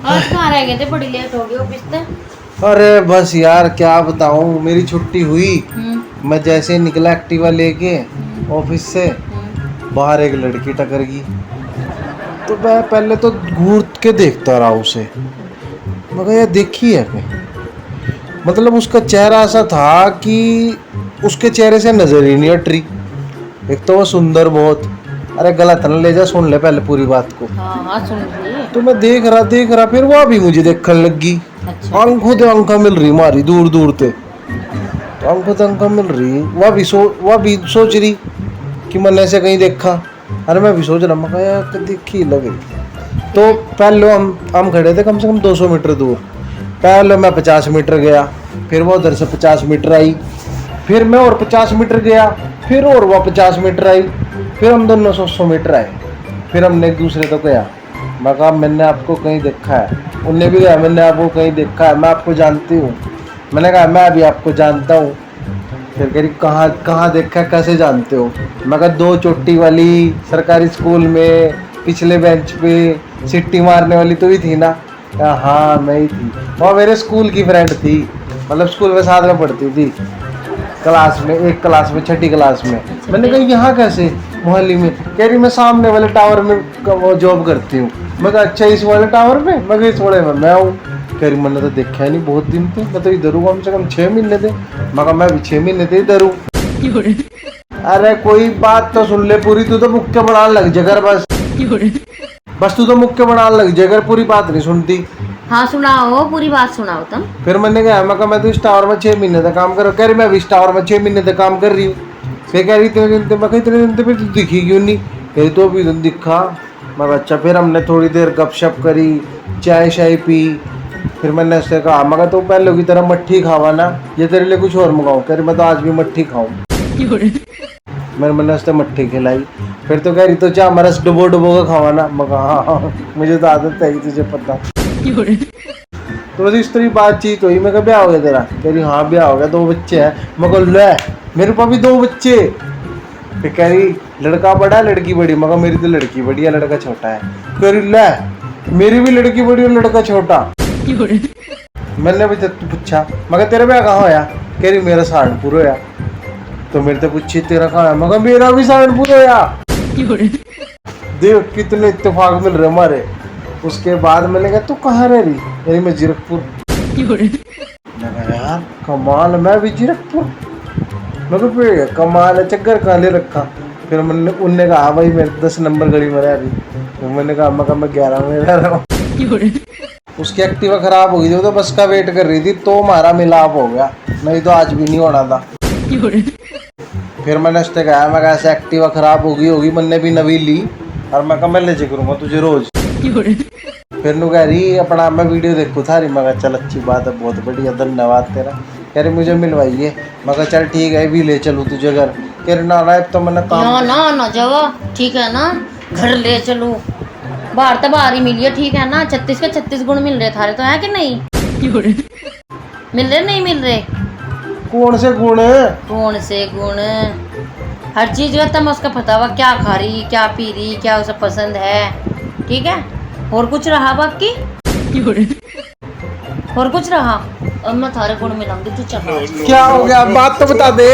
आज कहाँ रह गए थे? बड़ी लेट हो गई ऑफिस से। अरे बस यार क्या बताऊं, मेरी छुट्टी हुई। मैं जैसे ही निकला एक्टिवा लेके ऑफिस से, बाहर एक लड़की टकर गई। तो मैं पहले तो घूर के देखता रहा उसे, मगर यार देखी है कहीं, मतलब उसका चेहरा ऐसा था कि उसके चेहरे से नजर ही नहीं हट रही। एक तो वो सुंदर बहुत। अरे गलत न ले जा, सुन ले पहले पूरी बात को। हाँ हाँ सुन रही। तो मैं देख रहा फिर वो भी मुझे देखने लगी। अच्छा। आंखों से आंखा मिल रही मारी दूर दूर से, तो आंखों से आंखा मिल रही। वह भी सोच रही कि मैंने ऐसे कहीं देखा। अरे मैं भी सोच रहा, मैं कहा यार देखी लग रही। तो पहले हम खड़े थे कम से कम 200 मीटर दूर। पहले मैं 50 मीटर गया, फिर वो उधर से 50 मीटर आई, फिर मैं और 50 मीटर गया, फिर और वो 50 मीटर आई, फिर हम दोनों 100 मीटर आए। फिर हमने एक दूसरे को कहा, मैं कहा मैंने आपको कहीं देखा है। उनने भी कहा मैंने आपको कहीं देखा है, मैं आपको जानती हूँ। मैंने कहा मैं भी आपको जानता हूँ। फिर कह रही कहाँ कहाँ देखा है, कैसे जानते हो? मैं कहा 2 चोटी वाली सरकारी स्कूल में पिछले बेंच पे सिट्टी मारने वाली तो ही थी ना। कहा हाँ मैं ही थी। वो मेरे स्कूल की फ्रेंड थी, मतलब स्कूल में साथ में पढ़ती थी, क्लास में, एक क्लास में, 6ठी क्लास में। मैंने कहा यहाँ कैसे मोहल्ले में? कह रही मैं सामने वाले टावर में वो जॉब करती हूँ। मैं कहा अच्छा इस वाले टावर में? मैं कहा इस वाले में मैं हूँ। कह रही मैंने तो देखा ही नहीं बहुत दिन पे, मैं तो इधर हूँ कम से कम 6 महीने थे। मैं कहा मैं भी 6 महीने थे इधर हूँ। अरे कोई बात तो सुन ले पूरी, तू तो मुक्के बनाने लग जगर बस। बस तू तो मुक्के बनाने लग जगर, पूरी बात नहीं सुनती। हाँ सुनाओ, पूरी बात सुनाओ तुम। फिर मैंने कहा मैं तो इस टावर में 6 महीने तक काम कर। कह रही मैं भी इस टावर में 6 महीने तक काम कर रही हूँ। फिर कह रही इतने दिन मैं कहा इतने दिन फिर तू दिखी क्यों नहीं? कह रही तो अभी तो दिखा। मैं कहा अच्छा। फिर हमने थोड़ी देर गपशप करी, चाय शाय पी। फिर मैंने उससे कहा मगर तो पहले की तरह मट्ठी खावा ना, ये तेरे लिए कुछ और मंगाऊँ? कह रही मैं तो आज भी मट्ठी खाऊँ। मैंने उससे मट्ठी खिलाई। फिर तो कह रही तो चाह हमारा डुबो डुबो का खावा ना। मैं कहा हाँ मुझे तो आदत है तुझे पता। तो बस इस तरह बातचीत हुई। मैं कहा ब्याह हो गया तेरा? कह रही हाँ ब्याह हो गया, 2 बच्चे हैं। मैं कहा ले मेरे पास भी 2 बच्चे। फिर कह रही लड़का बड़ा है लड़की बड़ी? मैं कहा मेरी तो लड़की बड़ी है, लड़का छोटा है। कह रही ले मेरी भी लड़की बड़ी और लड़का छोटा। मैंने भी पूछा मैं कहा तेरा ब्याह कहाँ होया? कह रही मेरा सहारनपुर होया। तो मेरे से पूछी तेरा कहाँ है? मैं कहा मेरा भी सहारनपुर होया। देख कितने इत्तेफाक मिल रहे हमारे। उसके बाद मैंने कहा तू कहाँ रह रही? यानी मैं जीरकपुर। मैं कहा यार कमाल, मैं भी जीरकपुर। मैं कहा कमाल है, चक्कर कहाँ ले रखा? फिर मैंने उनने कहा भाई मैं 10 नंबर गली में रह रही। तो मैंने कहा मैं 11 में रह रहा हूँ। उसकी एक्टिवा खराब हो गई थी, वो तो बस का वेट कर रही थी, तो हमारा मिलाप हो गया, नहीं तो आज भी नहीं होना था। फिर मैंने उससे कहा मैं ऐसे एक्टिवा खराब हो गई होगी, मैंने भी नवी ली और मैं कहा मैं ले जा करूँगा तुझे रोज। फिर नु कह रही अपना मैं वीडियो देखूँ थारी। मैं कहा चल अच्छी बात है, बहुत बढ़िया, धन्यवाद तेरा। कह रही मुझे मिलवाइए। मैं कहा चल ठीक है भी ले चलूँ तुझे घर। कह रही ना तो मैंने काम ना जाओ, ठीक है ना, घर ले चलूं। बाहर तो बाहर ही मिलिए, ठीक है ना। 36 के 36 गुण मिल रहे थारे तो, है कि नहीं? मिल रहे नहीं मिल रहे? कौन से गुण? कौन से गुण? हर चीज का तम उसका पता हुआ, क्या खा रही, क्या पी रही, क्या उसे पसंद है, ठीक है। और कुछ रहा बाकी? और कुछ रहा? अब मैं थारे गुण मिलाऊंगी, तू चल। क्या हो गया बात तो बता दे।